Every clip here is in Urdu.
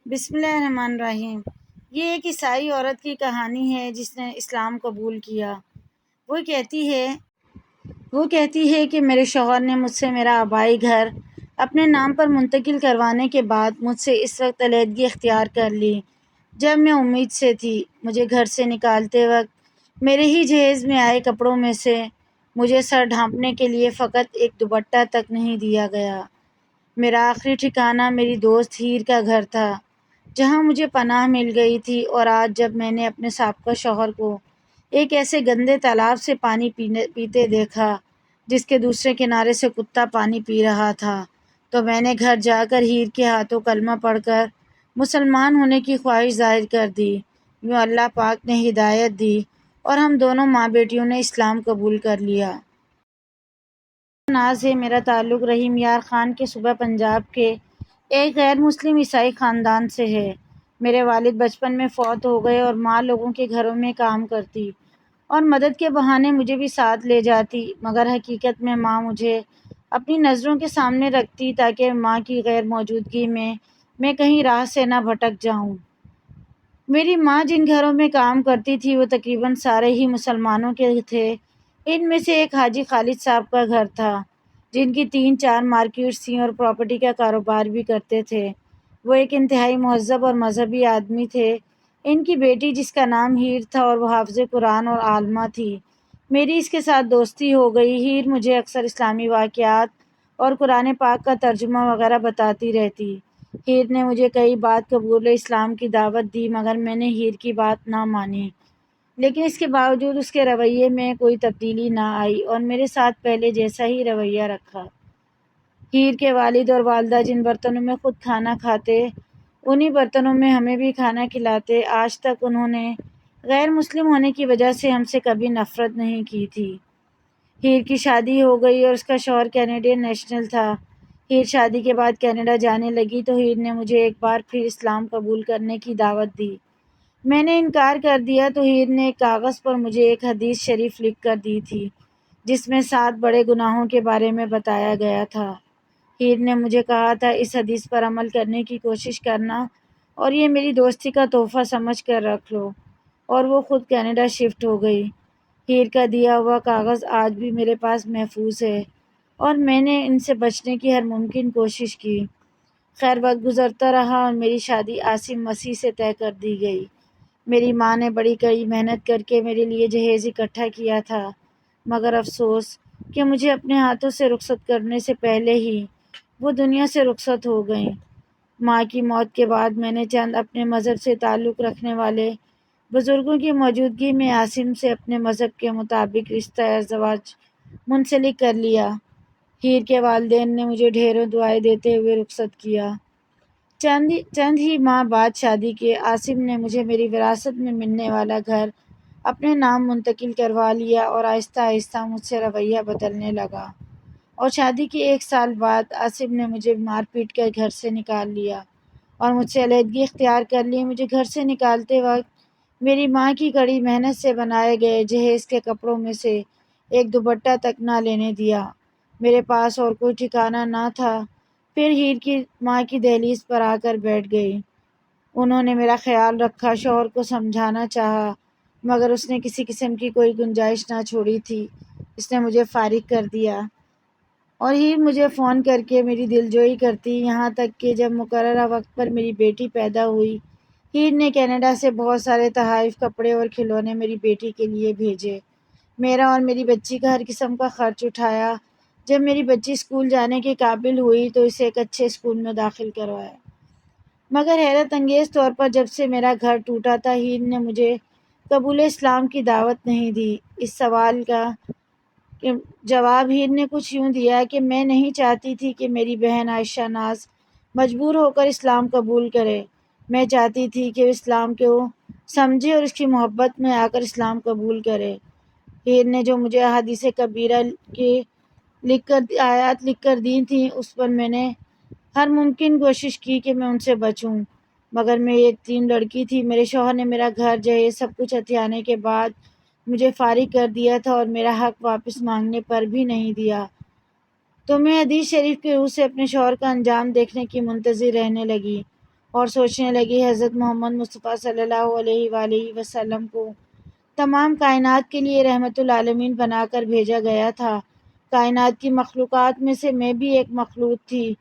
بسم اللہ الرحمن الرحیم۔ یہ ایک عیسائی عورت کی کہانی ہے جس نے اسلام قبول کیا۔ وہ کہتی ہے کہ میرے شوہر نے مجھ سے میرا آبائی گھر اپنے نام پر منتقل کروانے کے بعد مجھ سے اس وقت علیحدگی اختیار کر لی جب میں امید سے تھی۔ مجھے گھر سے نکالتے وقت میرے ہی جہیز میں آئے کپڑوں میں سے مجھے سر ڈھانپنے کے لیے فقط ایک دوپٹہ تک نہیں دیا گیا۔ میرا آخری ٹھکانہ میری دوست ہیر کا گھر تھا جہاں مجھے پناہ مل گئی تھی، اور آج جب میں نے اپنے سابقہ شوہر کو ایک ایسے گندے تالاب سے پانی پیتے دیکھا جس کے دوسرے کنارے سے کتا پانی پی رہا تھا، تو میں نے گھر جا کر ہیر کے ہاتھوں کلمہ پڑھ کر مسلمان ہونے کی خواہش ظاہر کر دی۔ یوں اللہ پاک نے ہدایت دی اور ہم دونوں ماں بیٹیوں نے اسلام قبول کر لیا۔ ناز ہے، میرا تعلق رحیم یار خان کے صوبہ پنجاب کے ایک غیر مسلم عیسائی خاندان سے ہے۔ میرے والد بچپن میں فوت ہو گئے اور ماں لوگوں کے گھروں میں کام کرتی اور مدد کے بہانے مجھے بھی ساتھ لے جاتی، مگر حقیقت میں ماں مجھے اپنی نظروں کے سامنے رکھتی تاکہ ماں کی غیر موجودگی میں کہیں راہ سے نہ بھٹک جاؤں۔ میری ماں جن گھروں میں کام کرتی تھی وہ تقریباً سارے ہی مسلمانوں کے تھے۔ ان میں سے ایک حاجی خالد صاحب کا گھر تھا جن کی 3-4 مارکیٹس تھیں اور پراپرٹی کا کاروبار بھی کرتے تھے۔ وہ ایک انتہائی مہذب اور مذہبی آدمی تھے۔ ان کی بیٹی جس کا نام ہیر تھا اور وہ حافظ قرآن اور عالمہ تھی، میری اس کے ساتھ دوستی ہو گئی۔ ہیر مجھے اکثر اسلامی واقعات اور قرآن پاک کا ترجمہ وغیرہ بتاتی رہتی۔ ہیر نے مجھے کئی بار قبول اسلام کی دعوت دی، مگر میں نے ہیر کی بات نہ مانی، لیکن اس کے باوجود اس کے رویے میں کوئی تبدیلی نہ آئی اور میرے ساتھ پہلے جیسا ہی رویہ رکھا۔ ہیر کے والد اور والدہ جن برتنوں میں خود کھانا کھاتے انہی برتنوں میں ہمیں بھی کھانا کھلاتے۔ آج تک انہوں نے غیر مسلم ہونے کی وجہ سے ہم سے کبھی نفرت نہیں کی تھی۔ ہیر کی شادی ہو گئی اور اس کا شوہر کینیڈین نیشنل تھا۔ ہیر شادی کے بعد کینیڈا جانے لگی تو ہیر نے مجھے ایک بار پھر اسلام قبول کرنے کی دعوت دی۔ میں نے انکار کر دیا تو ہیر نے ایک کاغذ پر مجھے ایک حدیث شریف لکھ کر دی تھی جس میں 7 بڑے گناہوں کے بارے میں بتایا گیا تھا۔ ہیر نے مجھے کہا تھا اس حدیث پر عمل کرنے کی کوشش کرنا اور یہ میری دوستی کا تحفہ سمجھ کر رکھ لو، اور وہ خود کینیڈا شفٹ ہو گئی۔ ہیر کا دیا ہوا کاغذ آج بھی میرے پاس محفوظ ہے اور میں نے ان سے بچنے کی ہر ممکن کوشش کی۔ خیر وقت گزرتا رہا اور میری شادی عاصم مسیح سے طے کر دی گئی۔ میری ماں نے بڑی کڑی محنت کر کے میرے لیے جہیز اکٹھا کیا تھا، مگر افسوس کہ مجھے اپنے ہاتھوں سے رخصت کرنے سے پہلے ہی وہ دنیا سے رخصت ہو گئیں۔ ماں کی موت کے بعد میں نے چند اپنے مذہب سے تعلق رکھنے والے بزرگوں کی موجودگی میں عاصم سے اپنے مذہب کے مطابق رشتہ ازدواج منسلک کر لیا۔ ہیر کے والدین نے مجھے ڈھیروں دعائیں دیتے ہوئے رخصت کیا۔ چند ہی ماہ بعد شادی کے عاصم نے مجھے میری وراثت میں ملنے والا گھر اپنے نام منتقل کروا لیا اور آہستہ آہستہ مجھ سے رویہ بدلنے لگا، اور شادی کے 1 سال بعد عاصم نے مجھے مار پیٹ کر گھر سے نکال لیا اور مجھ سے علیحدگی اختیار کر لی۔ مجھے گھر سے نکالتے وقت میری ماں کی کڑی محنت سے بنائے گئے جہیز کے کپڑوں میں سے ایک دوپٹہ تک نہ لینے دیا۔ میرے پاس اور کوئی ٹھکانہ نہ تھا۔ پھر ہیر کی ماں کی دہلیز پر آ کر بیٹھ گئی۔ انہوں نے میرا خیال رکھا، شوہر کو سمجھانا چاہا، مگر اس نے کسی قسم کی کوئی گنجائش نہ چھوڑی تھی۔ اس نے مجھے فارغ کر دیا اور ہیر مجھے فون کر کے میری دلجوئی کرتی، یہاں تک کہ جب مقررہ وقت پر میری بیٹی پیدا ہوئی، ہیر نے کینیڈا سے بہت سارے تحائف، کپڑے اور کھلونے میری بیٹی کے لیے بھیجے۔ میرا اور میری بچی کا ہر قسم کا خرچ اٹھایا۔ جب میری بچی اسکول جانے کے قابل ہوئی تو اسے ایک اچھے اسکول میں داخل کروایا، مگر حیرت انگیز طور پر جب سے میرا گھر ٹوٹا تھا ہیر نے مجھے قبول اسلام کی دعوت نہیں دی۔ اس سوال کا جواب ہیر نے کچھ یوں دیا کہ میں نہیں چاہتی تھی کہ میری بہن عائشہ ناز مجبور ہو کر اسلام قبول کرے۔ میں چاہتی تھی کہ وہ اسلام کو سمجھے اور اس کی محبت میں آ کر اسلام قبول کرے۔ ہیر نے جو مجھے احادیث کبیرہ کے آیات لکھ کر دی تھیں اس پر میں نے ہر ممکن کوشش کی کہ میں ان سے بچوں، مگر میں ایک یتیم لڑکی تھی۔ میرے شوہر نے میرا گھر جہیز سب کچھ ہتھیانے کے بعد مجھے فارغ کر دیا تھا اور میرا حق واپس مانگنے پر بھی نہیں دیا، تو میں حدیث شریف کی روح سے اپنے شوہر کا انجام دیکھنے کی منتظر رہنے لگی اور سوچنے لگی حضرت محمد مصطفیٰ صلی اللہ علیہ وآلہ وسلم کو تمام کائنات کے لیے رحمت العالمین بنا کر بھیجا گیا تھا۔ کائنات کی مخلوقات میں سے میں بھی ایک مخلوق تھی۔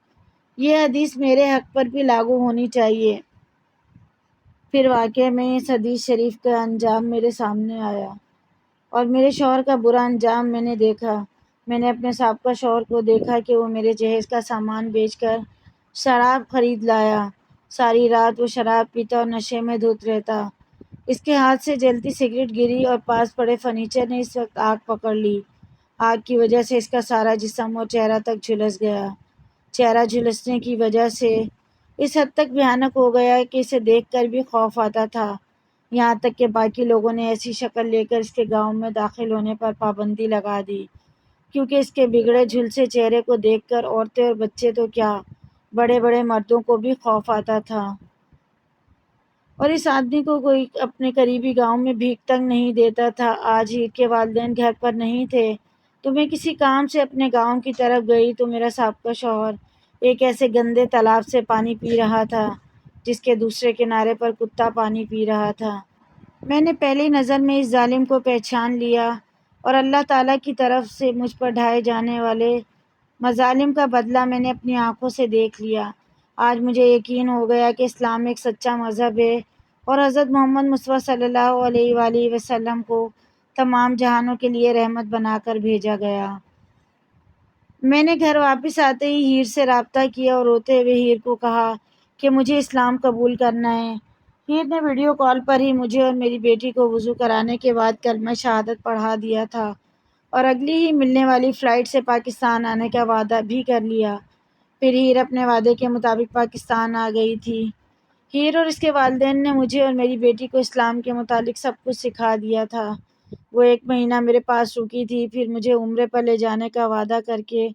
یہ حدیث میرے حق پر بھی لاگو ہونی چاہیے۔ پھر واقعہ میں اس حدیث شریف کا انجام میرے سامنے آیا اور میرے شوہر کا برا انجام میں نے دیکھا۔ میں نے اپنے سابقہ شوہر کو دیکھا کہ وہ میرے جہیز کا سامان بیچ کر شراب خرید لایا۔ ساری رات وہ شراب پیتا اور نشے میں دھت رہتا۔ اس کے ہاتھ سے جلتی سگریٹ گری اور پاس پڑے فرنیچر نے اس وقت آگ پکڑ لی۔ آگ کی وجہ سے اس کا سارا جسم اور چہرہ تک جھلس گیا۔ چہرہ جھلسنے کی وجہ سے اس حد تک بھیانک ہو گیا کہ اسے دیکھ کر بھی خوف آتا تھا، یہاں تک کہ باقی لوگوں نے ایسی شکل لے کر اس کے گاؤں میں داخل ہونے پر پابندی لگا دی، کیونکہ اس کے بگڑے جھلسے چہرے کو دیکھ کر عورتیں اور بچے تو کیا، بڑے بڑے مردوں کو بھی خوف آتا تھا۔ اور اس آدمی کو کوئی اپنے قریبی گاؤں میں بھیک تک نہیں دیتا تھا۔ آج ہیر کے والدین گھر پر نہیں تھے تو میں کسی کام سے اپنے گاؤں کی طرف گئی تو میرا سابقہ شوہر ایک ایسے گندے تالاب سے پانی پی رہا تھا جس کے دوسرے کنارے پر کتا پانی پی رہا تھا۔ میں نے پہلی نظر میں اس ظالم کو پہچان لیا اور اللہ تعالیٰ کی طرف سے مجھ پر ڈھائے جانے والے مظالم کا بدلہ میں نے اپنی آنکھوں سے دیکھ لیا۔ آج مجھے یقین ہو گیا کہ اسلام ایک سچا مذہب ہے اور حضرت محمد مصطفیٰ صلی اللہ علیہ وآلہ وسلم کو تمام جہانوں کے لیے رحمت بنا کر بھیجا گیا۔ میں نے گھر واپس آتے ہی ہیر سے رابطہ کیا اور روتے ہوئے ہیر کو کہا کہ مجھے اسلام قبول کرنا ہے۔ ہیر نے ویڈیو کال پر ہی مجھے اور میری بیٹی کو وضو کرانے کے بعد کلمہ شہادت پڑھا دیا تھا اور اگلی ہی ملنے والی فلائٹ سے پاکستان آنے کا وعدہ بھی کر لیا۔ پھر ہیر اپنے وعدے کے مطابق پاکستان آ گئی تھی۔ ہیر اور اس کے والدین نے مجھے اور میری بیٹی کو اسلام کے متعلق سب کچھ سکھا دیا تھا۔ وہ 1 مہینہ میرے پاس رکی تھی، پھر مجھے عمرے پر لے جانے کا وعدہ کر کے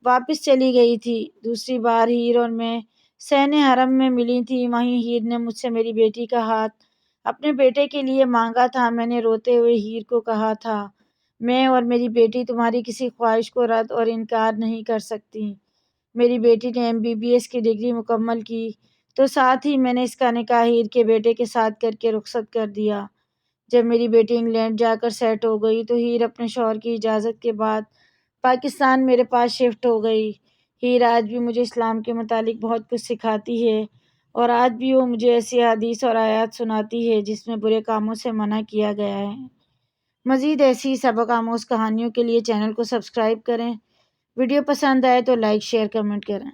واپس چلی گئی تھی۔ دوسری بار ہیر اور میں صحن حرم میں ملی تھی، وہیں ہیر نے مجھ سے میری بیٹی کا ہاتھ اپنے بیٹے کے لیے مانگا تھا۔ میں نے روتے ہوئے ہیر کو کہا تھا، میں اور میری بیٹی تمہاری کسی خواہش کو رد اور انکار نہیں کر سکتی۔ میری بیٹی نے MBBS کی ڈگری مکمل کی تو ساتھ ہی میں نے اس کا نکاح ہیر کے بیٹے کے ساتھ کر کے رخصت کر دیا۔ جب میری بیٹی انگلینڈ جا کر سیٹ ہو گئی تو ہیر اپنے شوہر کی اجازت کے بعد پاکستان میرے پاس شفٹ ہو گئی۔ ہیر آج بھی مجھے اسلام کے متعلق بہت کچھ سکھاتی ہے اور آج بھی وہ مجھے ایسی حدیث اور آیات سناتی ہے جس میں برے کاموں سے منع کیا گیا ہے۔ مزید ایسی سبق آموز کہانیوں کے لیے چینل کو سبسکرائب کریں۔ ویڈیو پسند آئے تو لائک، شیئر، کمنٹ کریں۔